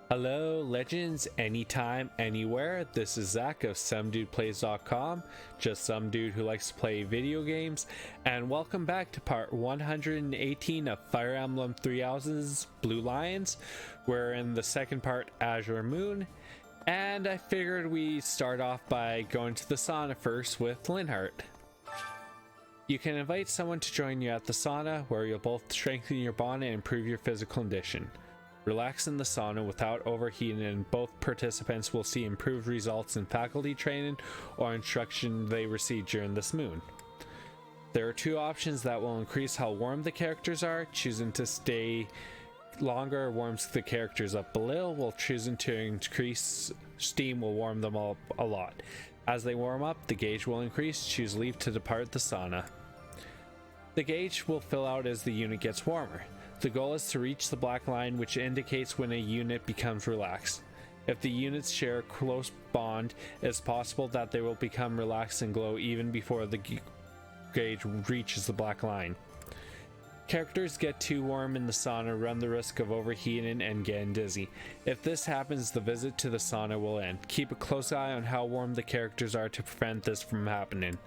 Hello, legends, anytime, anywhere. This is Zach of SomeDudePlays.com, just some dude who likes to play video games, and welcome back to part 118 of Fire Emblem 3 Houses Blue Lions. We're in the second part, Azure Moon, and I figured we start off by going to the sauna first with Linhardt. You can invite someone to join you at the sauna, where you'll both strengthen your bond and improve your physical condition. Relax in the sauna without overheating, and both participants will see improved results in faculty training or instruction they receive during this moon. There are two options that will increase how warm the characters are. Choosing to stay longer warms the characters up a little, while choosing to increase steam will warm them up a lot. As they warm up, the gauge will increase. Choose leave to depart the sauna. The gauge will fill out as the unit gets warmer. The goal is to reach the black line, which indicates when a unit becomes relaxed. If the units share a close bond, it's possible that they will become relaxed and glow even before the gauge reaches the black line. Characters get too warm in the sauna run the risk of overheating and getting dizzy. If this happens, the visit to the sauna will end. Keep a close eye on how warm the characters are to prevent this from happening.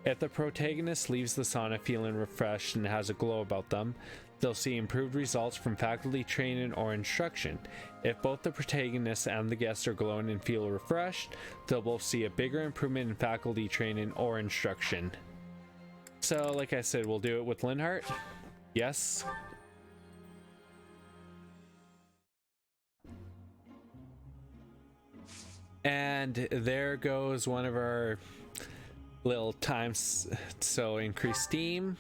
If the protagonist leaves the sauna feeling refreshed and has a glow about them, they'll see improved results from faculty training or instruction. If both the protagonist and the guests are glowing and feel refreshed, they'll both see a bigger improvement in faculty training or instruction. So, like I said, we'll do it with Linhardt. Yes. And there goes one of our little times. So increase steam.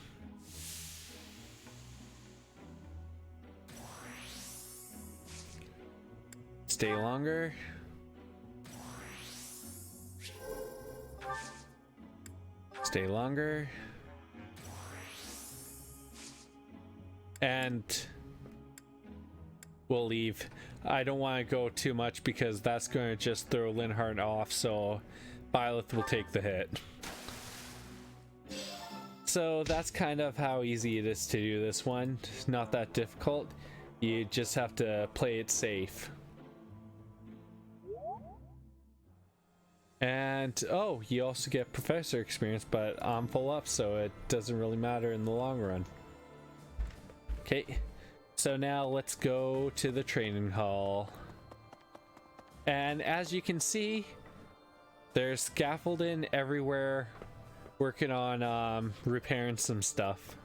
Stay longer. Stay longer. And we'll leave. I don't want to go too much because that's going to just throw Linhardt off, so Byleth will take the hit. So that's kind of how easy it is to do this one. Not that difficult. You just have to play it safe. And oh, you also get professor experience, but I'm full up, so it doesn't really matter in the long run. Okay, so now let's go to the training hall. And as you can see, there's scaffolding everywhere, working on repairing some stuff.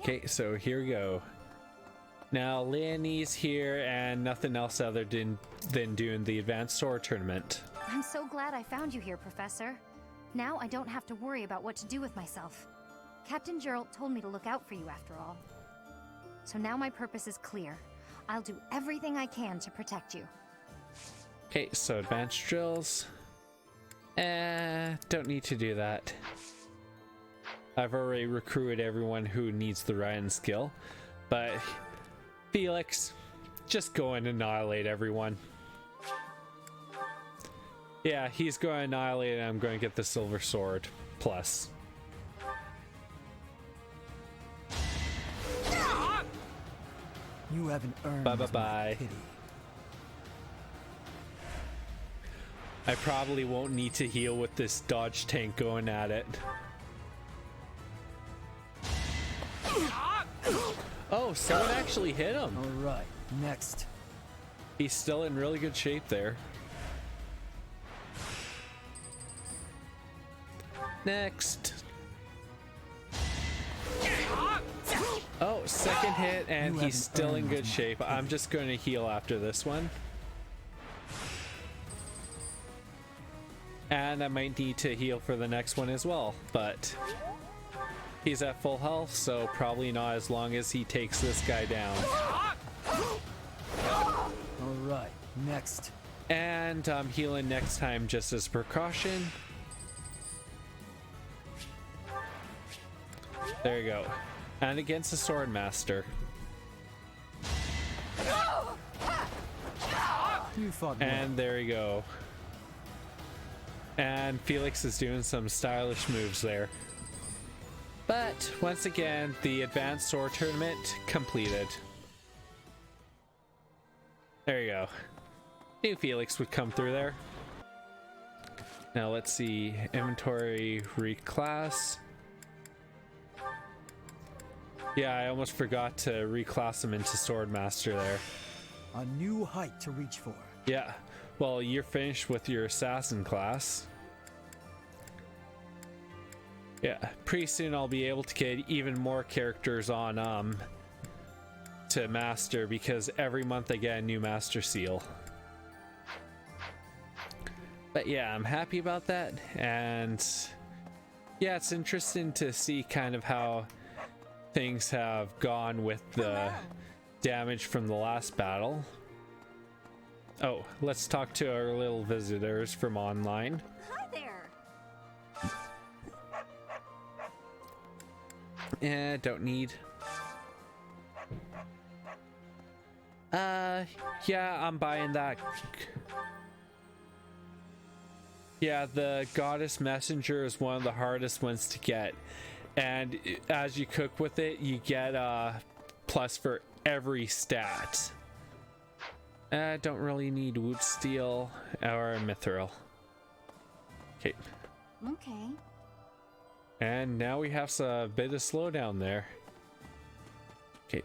Okay, so here we go. Now Leonie's here, and nothing else other than doing the advanced sword tournament. I'm so glad I found you here, Professor. Now I don't have to worry about what to do with myself. Captain Gerald told me to look out for you after all. So now my purpose is clear. I'll do everything I can to protect you. Okay, so advanced drills. Don't need to do that. I've already recruited everyone who needs the riding skill, but Felix, just go and annihilate everyone. Yeah, he's going to annihilate, and I'm going to get the silver sword plus. You haven't earned Bye. pity. I probably won't need to heal with this dodge tank going at it. Oh, someone actually hit him. All right, next. He's still in really good shape there. Next. Oh, second hit, and he's still in good shape. I'm just going to heal after this one. And I might need to heal for the next one as well, but he's at full health, so probably not as long as he takes this guy down. All right, next. And I'm healing next time just as precaution. There you go. And against the sword master. You fought And there you go. And Felix is doing some stylish moves there. But once again, the advanced sword tournament completed. There you go. Knew Felix would come through there. Now let's see. Inventory reclass. Yeah, I almost forgot to reclass him into Swordmaster there. A new height to reach for. Yeah. Well, you're finished with your assassin class. Yeah, pretty soon I'll be able to get even more characters on to master, because every month I get a new master seal. But yeah, I'm happy about that, and yeah, it's interesting to see kind of how things have gone with the damage from the last battle. Oh, let's talk to our little visitors from online. Hi there. Don't need. Yeah, I'm buying that. Yeah, the goddess messenger is one of the hardest ones to get, and as you cook with it, you get plus for every stat. Don't really need wood steel or mithril. Okay. Okay. And now we have a bit of slowdown there. Okay.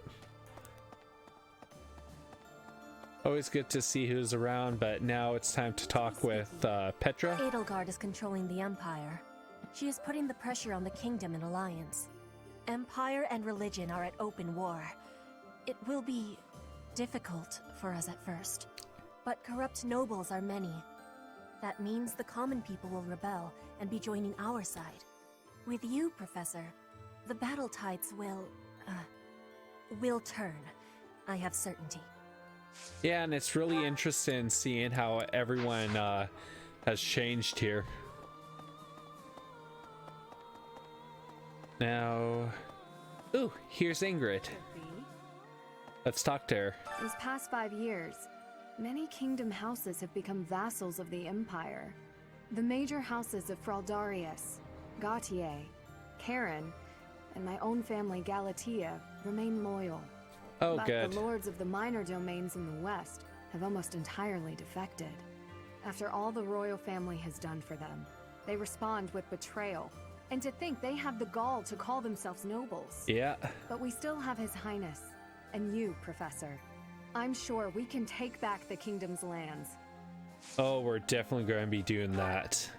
Always good to see who's around, but now it's time to talk with Petra. Edelgard is controlling the Empire. She is putting the pressure on the Kingdom in alliance. Empire and religion are at open war. It will be difficult for us at first, but corrupt nobles are many. That means the common people will rebel and be joining our side. With you, Professor, the battle tides will turn. I have certainty. Yeah, and it's really interesting seeing how everyone has changed here. Now, ooh, here's Ingrid. Let's talk to her. These past 5 years, many kingdom houses have become vassals of the Empire. The major houses of Fraldarius, Gautier, Karen, and my own family Galatea remain loyal. Oh, but good. the lords of the minor domains in the west have almost entirely defected. After all the royal family has done for them, they respond with betrayal. And to think they have the gall to call themselves nobles. Yeah. But we still have His Highness, and you, Professor. I'm sure we can take back the kingdom's lands. Oh, we're definitely going to be doing that.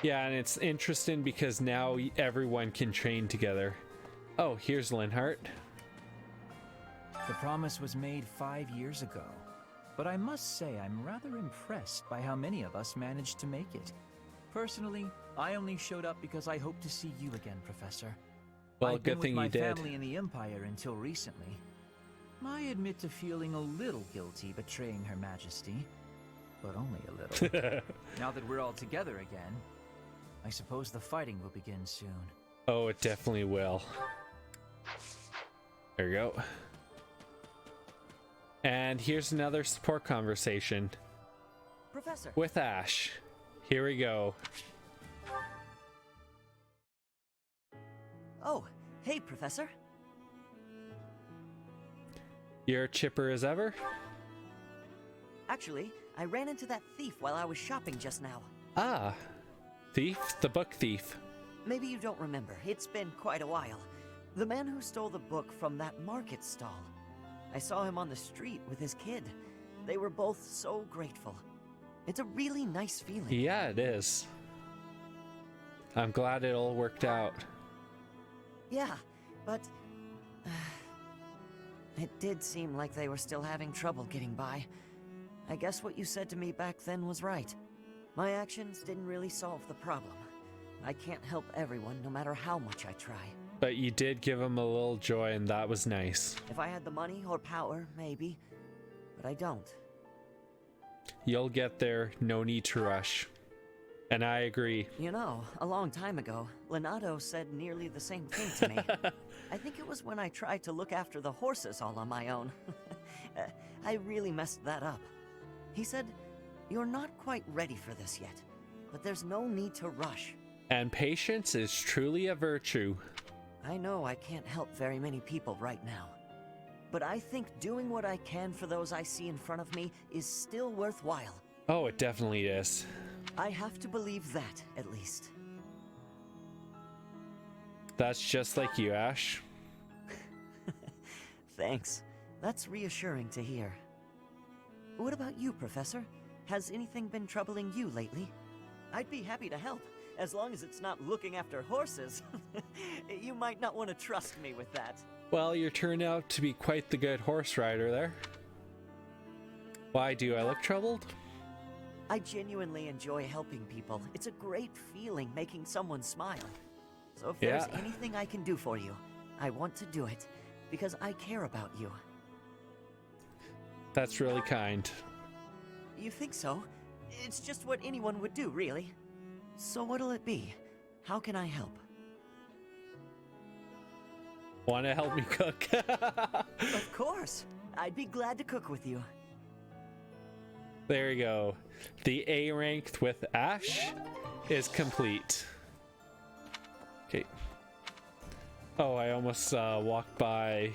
Yeah, and it's interesting because now everyone can train together. Oh, here's Linhart. The promise was made 5 years ago, but I must say I'm rather impressed by how many of us managed to make it. Personally, I only showed up because I hope to see you again, Professor. Well, I've been good thing with you my did. family in the Empire until recently. I admit to feeling a little guilty betraying Her Majesty, but only a little. Now that we're all together again, I suppose the fighting will begin soon. Oh, it definitely will. There we go. And here's another support conversation Professor. with Ashe. Here we go. Oh, hey, Professor. You're chipper as ever? Actually, I ran into that thief while I was shopping just now. Ah, thief? The book thief. Maybe you don't remember. It's been quite a while. The man who stole the book from that market stall. I saw him on the street with his kid. They were both so grateful. It's a really nice feeling. Yeah, it is. I'm glad it all worked out. Yeah, but it did seem like they were still having trouble getting by. I guess what you said to me back then was right. My actions didn't really solve the problem. I can't help everyone no matter how much I try. But you did give him a little joy, and that was nice. If I had the money or power, maybe. But I don't. You'll get there, no need to rush. And I agree. You know, a long time ago, Leonardo said nearly the same thing to me. I think it was when I tried to look after the horses all on my own. I really messed that up. He said, "You're not quite ready for this yet, but there's no need to rush." And patience is truly a virtue. I know I can't help very many people right now. but I think doing what I can for those I see in front of me is still worthwhile. Oh, it definitely is. I have to believe that, at least. That's just like you, Ashe. Thanks. That's reassuring to hear. What about you, Professor? Has anything been troubling you lately? I'd be happy to help, as long as it's not looking after horses. You might not want to trust me with that. Well, you turn out to be quite the good horse rider there. Why do I look troubled? I genuinely enjoy helping people. It's a great feeling making someone smile. So if there's anything I can do for you, I want to do it, because I care about you. That's really kind. You think so? It's just what anyone would do, really. So what'll it be? How can I help? Want to help me cook? Of course. I'd be glad to cook with you. There you go. The A ranked with Ashe is complete. Okay. Oh, I almost walked by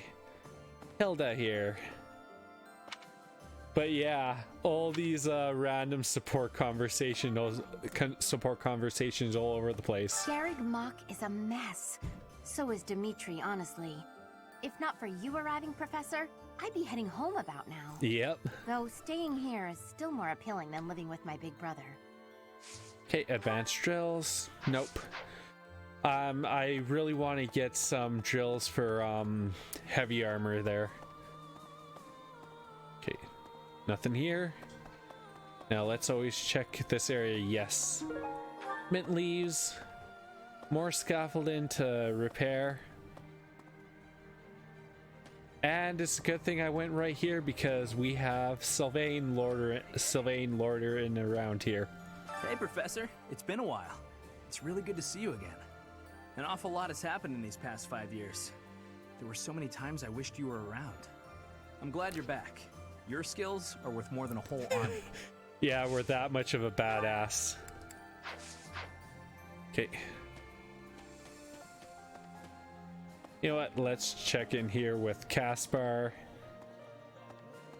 Hilda here. But yeah, all these random support conversations all over the place. Garrick Mach is a mess. So is Dimitri, honestly. If not for you arriving, Professor, I'd be heading home about now. Yep. Though staying here is still more appealing than living with my big brother. Okay, advanced drills. Nope. I really want to get some drills for heavy armor there. Okay, nothing here. Now let's always check this area. Yes. Mint leaves. More scaffolding to repair. And it's a good thing I went right here because we have Sylvain loitering around here. Hey, Professor. It's been a while. It's really good to see you again. An awful lot has happened in these past 5 years. There were so many times I wished you were around. I'm glad you're back. Your skills are worth more than a whole army. Yeah, we're that much of a badass. Okay. You know what? Let's check in here with Caspar.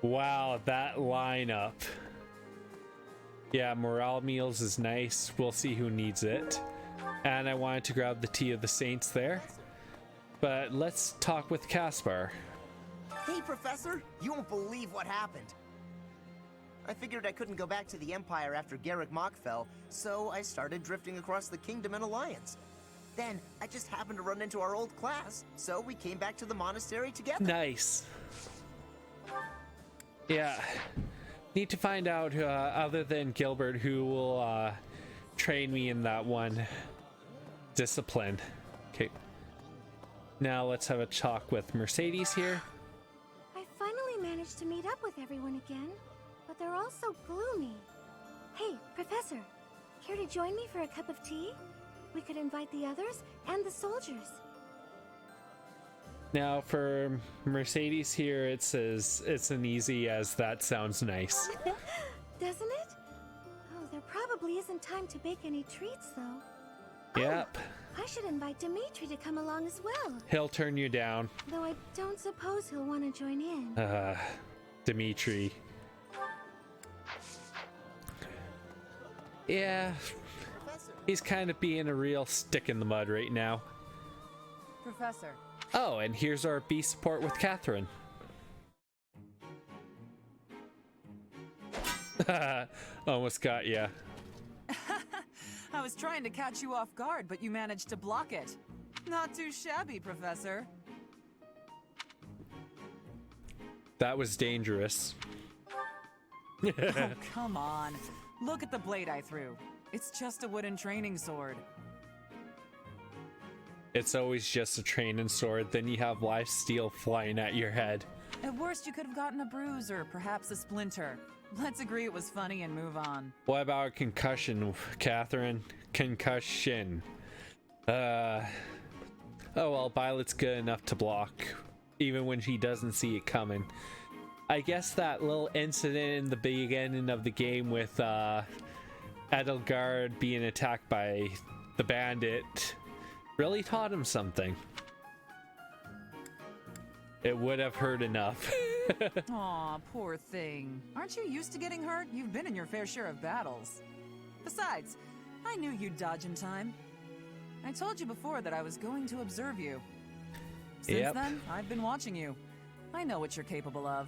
Wow, that lineup. Yeah, morale meals is nice. We'll see who needs it. And I wanted to grab the Tea of the Saints there. But let's talk with Caspar. Hey, Professor! You won't believe what happened. I figured I couldn't go back to the Empire after Garrick Mach fell, so I started drifting across the Kingdom in Alliance. Then, I just happened to run into our old class, so we came back to the monastery together. Nice. Yeah. Need to find out, other than Gilbert, who will train me in that one discipline. Okay. Now let's have a talk with Mercedes here. I finally managed to meet up with everyone again, but they're all so gloomy. Hey, Professor, care to join me for a cup of tea? We could invite the others and the soldiers. Now for Mercedes here, it says it's an easy as that sounds nice. Doesn't it? Oh, there probably isn't time to bake any treats, though. Yep. Oh, I should invite Dimitri to come along as well. He'll turn you down. Though I don't suppose he'll want to join in. Dimitri. Yeah. He's kind of being a real stick in the mud right now. Professor. Oh, and here's our B support with Catherine. Almost got ya. I was trying to catch you off guard, but you managed to block it. Not too shabby, Professor. That was dangerous. Oh, come on. Look at the blade I threw. It's just a wooden training sword. It's always just a training sword, then you have live steel flying at your head. At worst, you could have gotten a bruise or perhaps a splinter. Let's agree it was funny and move on. What about concussion, Catherine? Concussion. Oh well, Byleth's good enough to block, even when she doesn't see it coming. I guess that little incident in the beginning of the game with Edelgard being attacked by the bandit really taught him something. It would have hurt enough. Aw, poor thing. Aren't you used to getting hurt? You've been in your fair share of battles. Besides, I knew you'd dodge in time. I told you before that I was going to observe you. Since then, I've been watching you. I know what you're capable of.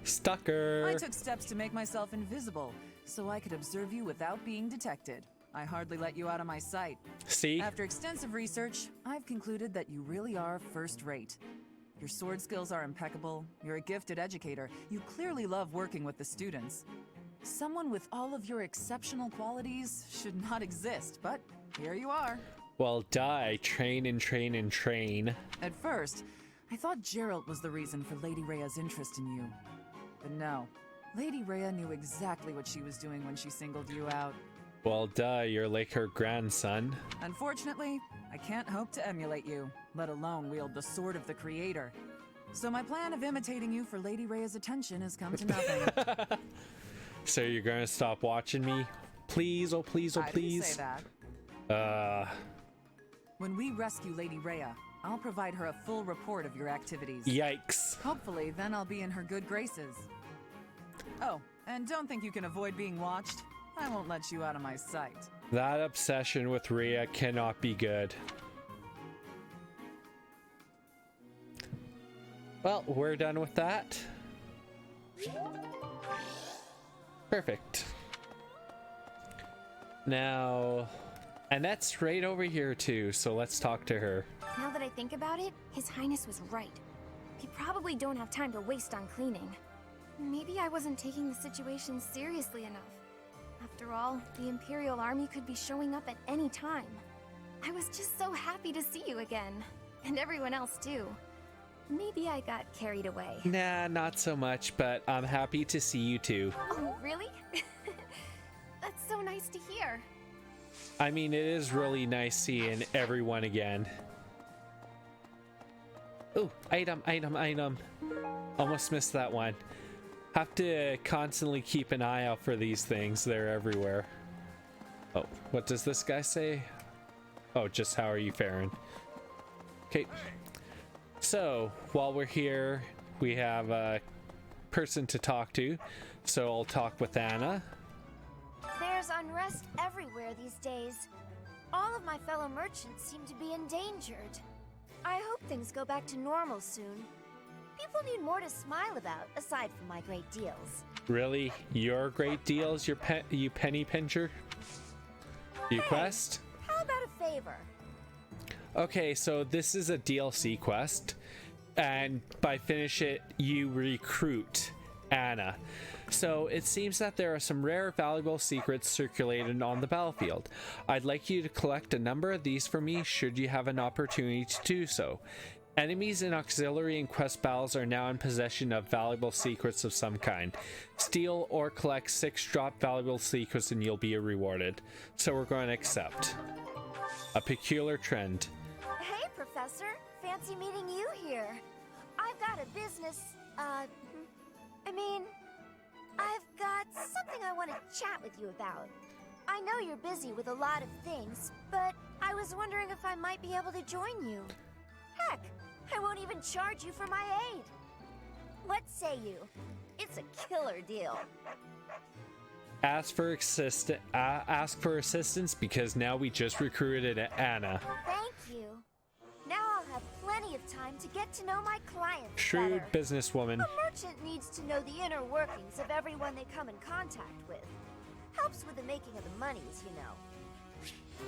Stucker. I took steps to make myself invisible, so I could observe you without being detected. I hardly let you out of my sight. See? After extensive research, I've concluded that you really are first-rate. Your sword skills are impeccable, you're a gifted educator, you clearly love working with the students. Someone with all of your exceptional qualities should not exist, but here you are. Well, die. Train and train and train. At first, I thought Geralt was the reason for Lady Rhea's interest in you. But no, Lady Rhea knew exactly what she was doing when she singled you out. Well, duh, you're like her grandson. Unfortunately, I can't hope to emulate you, let alone wield the sword of the Creator. So my plan of imitating you for Lady Rhea's attention has come to nothing. So you're gonna stop watching me? Please, oh please, oh please. I didn't say that. When we rescue Lady Rhea, I'll provide her a full report of your activities. Yikes. Hopefully, then I'll be in her good graces. Oh, and don't think you can avoid being watched. I won't let you out of my sight. That obsession with Rhea cannot be good. Well, we're done with that. Perfect. Now, Annette's right over here too, so let's talk to her. Now that I think about it, His Highness was right. We probably don't have time to waste on cleaning. Maybe I wasn't taking the situation seriously enough. After all, the Imperial Army could be showing up at any time. I was just so happy to see you again. And everyone else too. Maybe I got carried away. Nah, not so much, but I'm happy to see you too. Oh, really? That's so nice to hear. I mean, it is really nice seeing everyone again. Oh, item, item, item. Almost missed that one. Have to constantly keep an eye out for these things. They're everywhere. Oh, what does this guy say? Oh, just how are you faring? Okay. So, while we're here, we have a person to talk to. So I'll talk with Anna. There's unrest everywhere these days. All of my fellow merchants seem to be endangered. I hope things go back to normal soon. People need more to smile about, aside from my great deals. Really? Your great deals? You penny pincher? You Hey, quest? How about a favor? Okay, so this is a DLC quest, and by finish it, you recruit Anna. So it seems that there are some rare, valuable secrets circulated on the battlefield. I'd like you to collect a number of these for me, should you have an opportunity to do so. Enemies in auxiliary and quest battles are now in possession of valuable secrets of some kind. Steal or collect 6 drop valuable secrets and you'll be rewarded. So we're going to accept. A peculiar trend. Hey, Professor. Fancy meeting you here. I've got a business, I've got something I want to chat with you about. I know you're busy with a lot of things, but I was wondering if I might be able to join you. Heck, I won't even charge you for my aid. What say you? It's a killer deal. Ask for assistance because now we just recruited Anna. Thank you. Now I'll have plenty of time to get to know my clients Shrewd better. businesswoman. A merchant needs to know the inner workings of everyone they come in contact with. Helps with the making of the monies, you know.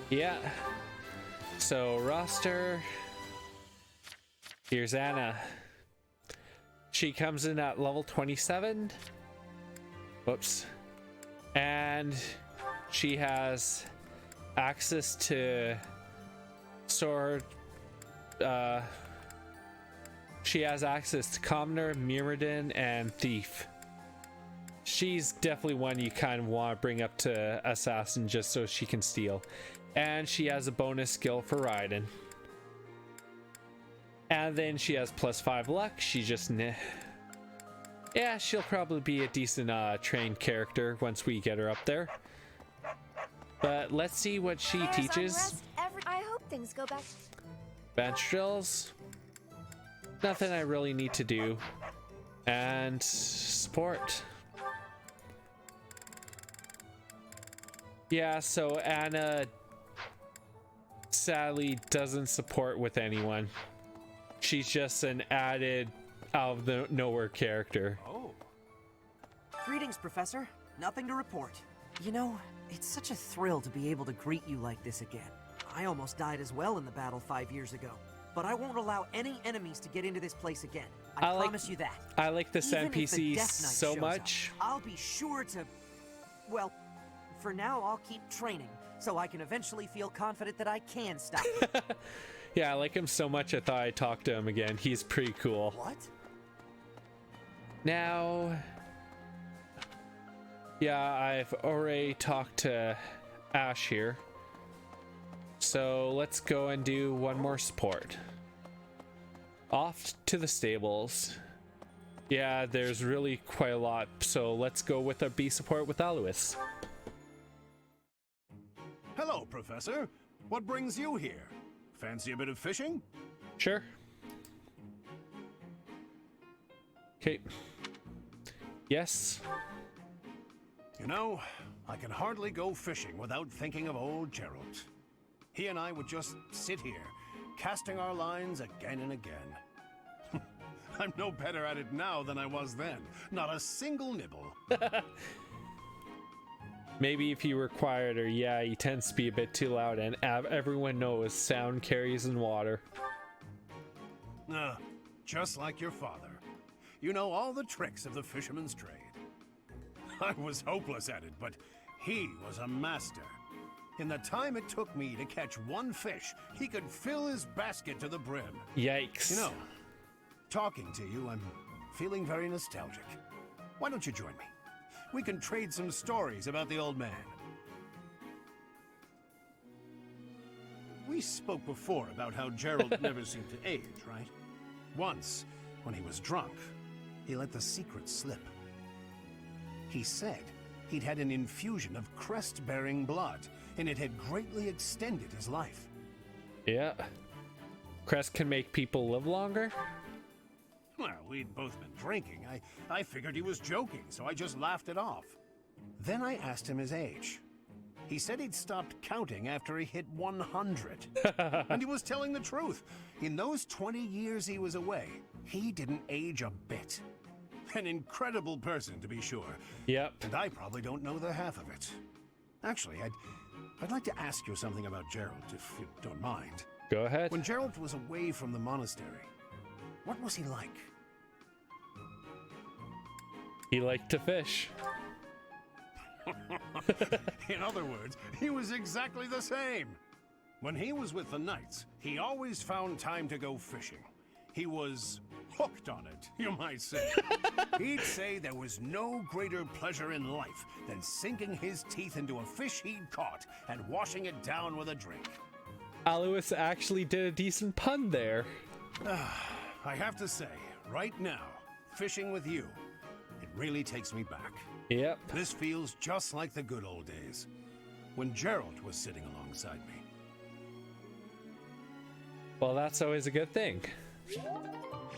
Yeah. So roster. Here's Anna. She comes in at level 27. Whoops. And she has access to sword. She has access to Commoner, Myrmidon, and Thief. She's definitely one you kind of want to bring up to Assassin just so she can steal. And she has a bonus skill for riding. And then she has +5 luck. She just... yeah, she'll probably be a decent trained character once we get her up there. But let's see what she There's teaches. unrest I hope things go back. Bench drills. nothing I really need to do. And support. Yeah, so Anna sadly doesn't support with anyone. She's just an added out of the nowhere character. Oh. Greetings, Professor. Nothing to report. You know, it's such a thrill to be able to greet you like this again. I almost died as well in the battle 5 years ago. But I won't allow any enemies to get into this place again. I promise you that. I like this Even NPC if the Death Knight so shows much. up, I'll be sure to... Well, for now I'll keep training, so I can eventually feel confident that I can stop him. Yeah, I like him so much I thought I'd talk to him again. He's pretty cool. What? Now... Yeah, I've already talked to Ashe here. So let's go and do one more support. Off to the stables. Yeah, there's really quite a lot, so let's go with a B support with Alois. Hello, Professor. What brings you here? Fancy a bit of fishing? Sure. Okay. Yes. You know, I can hardly go fishing without thinking of old Gerald. He and I would just sit here, casting our lines again and again. I'm no better at it now than I was then. Not a single nibble. Maybe if you were quieter, yeah, he tends to be a bit too loud, and everyone knows sound carries in water. Just like your father. You know all the tricks of the fisherman's trade. I was hopeless at it, but he was a master. In the time it took me to catch one fish, he could fill his basket to the brim. Yikes. You know, talking to you, I'm feeling very nostalgic. Why don't you join me? We can trade some stories about the old man. We spoke before about how Gerald never seemed to age, right? Once, when he was drunk, he let the secret slip. He said he'd had an infusion of crest-bearing blood, and it had greatly extended his life. Yeah. Crest can make people live longer? Well, we'd both been drinking. I figured he was joking, so I just laughed it off. Then I asked him his age. He said he'd stopped counting after he hit 100. And he was telling the truth. In those 20 years he was away, he didn't age a bit. An incredible person, to be sure. Yep. And I probably don't know the half of it. Actually, I'd like to ask you something about Gerald, if you don't mind. Go ahead. When Gerald was away from the monastery, what was he like? He liked to fish. In other words, he was exactly the same. When he was with the knights, he always found time to go fishing. He was hooked on it, you might say. He'd say there was no greater pleasure in life than sinking his teeth into a fish he'd caught and washing it down with a drink. Alois actually did a decent pun there. I have to say, right now, fishing with you, it really takes me back. Yep. This feels just like the good old days, when Gerald was sitting alongside me. Well, that's always a good thing.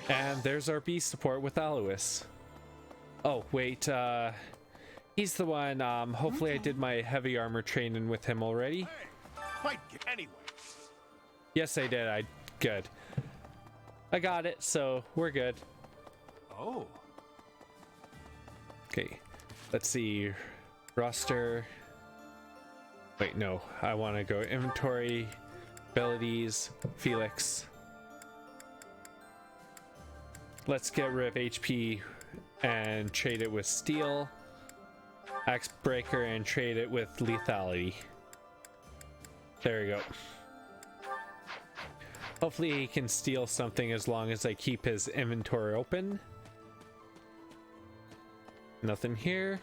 And there's our B support with Alois. Oh, wait, he's the one, hopefully I did my heavy armor training with him already. Hey, anyway. Yes, I did. Good. I got it, so we're good. Oh. Okay, let's see. Roster. Wait, no. I want to go inventory, abilities, Felix. Let's get rid of HP and trade it with steel, axe breaker, and trade it with lethality. There we go. Hopefully he can steal something as long as I keep his inventory open. Nothing here.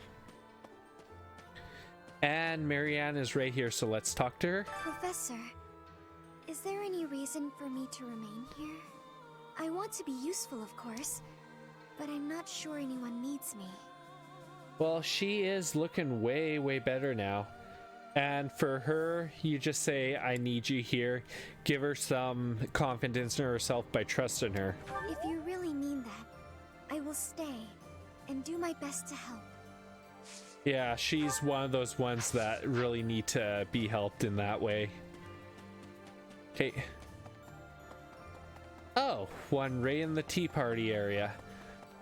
And Marianne is right here, so let's talk to her. Professor, is there any reason for me to remain here? I want to be useful, of course, but I'm not sure anyone needs me. Well, she is looking way, way better now. And for her, you just say, I need you here. Give her some confidence in herself by trusting her. If you really mean that, I will stay and do my best to help. Yeah, she's one of those ones that really need to be helped in that way. Okay. Oh, one right in the tea party area.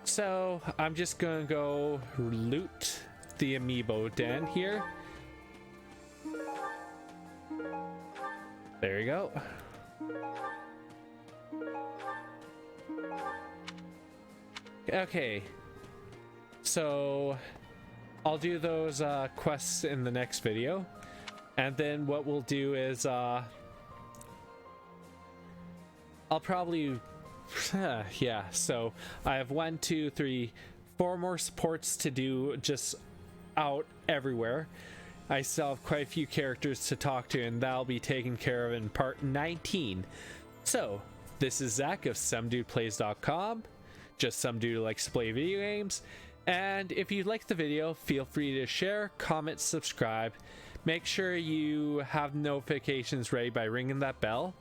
So I'm just gonna go loot the amiibo den here. There you go. Okay. So I'll do those quests in the next video. And then what we'll do is I'll probably yeah, so I have 1, 2, 3, 4 more supports to do just out everywhere. I still have quite a few characters to talk to, and that'll be taken care of in part 19. So, this is Zach of SomeDudePlays.com, just some dude who likes to play video games. And if you like the video, feel free to share, comment, subscribe. Make sure you have notifications ready by ringing that bell.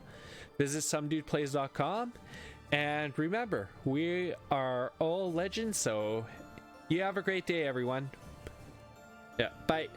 Visit SomeDudePlays.com. And remember, we are all legends, so you have a great day, everyone. Yeah, bye.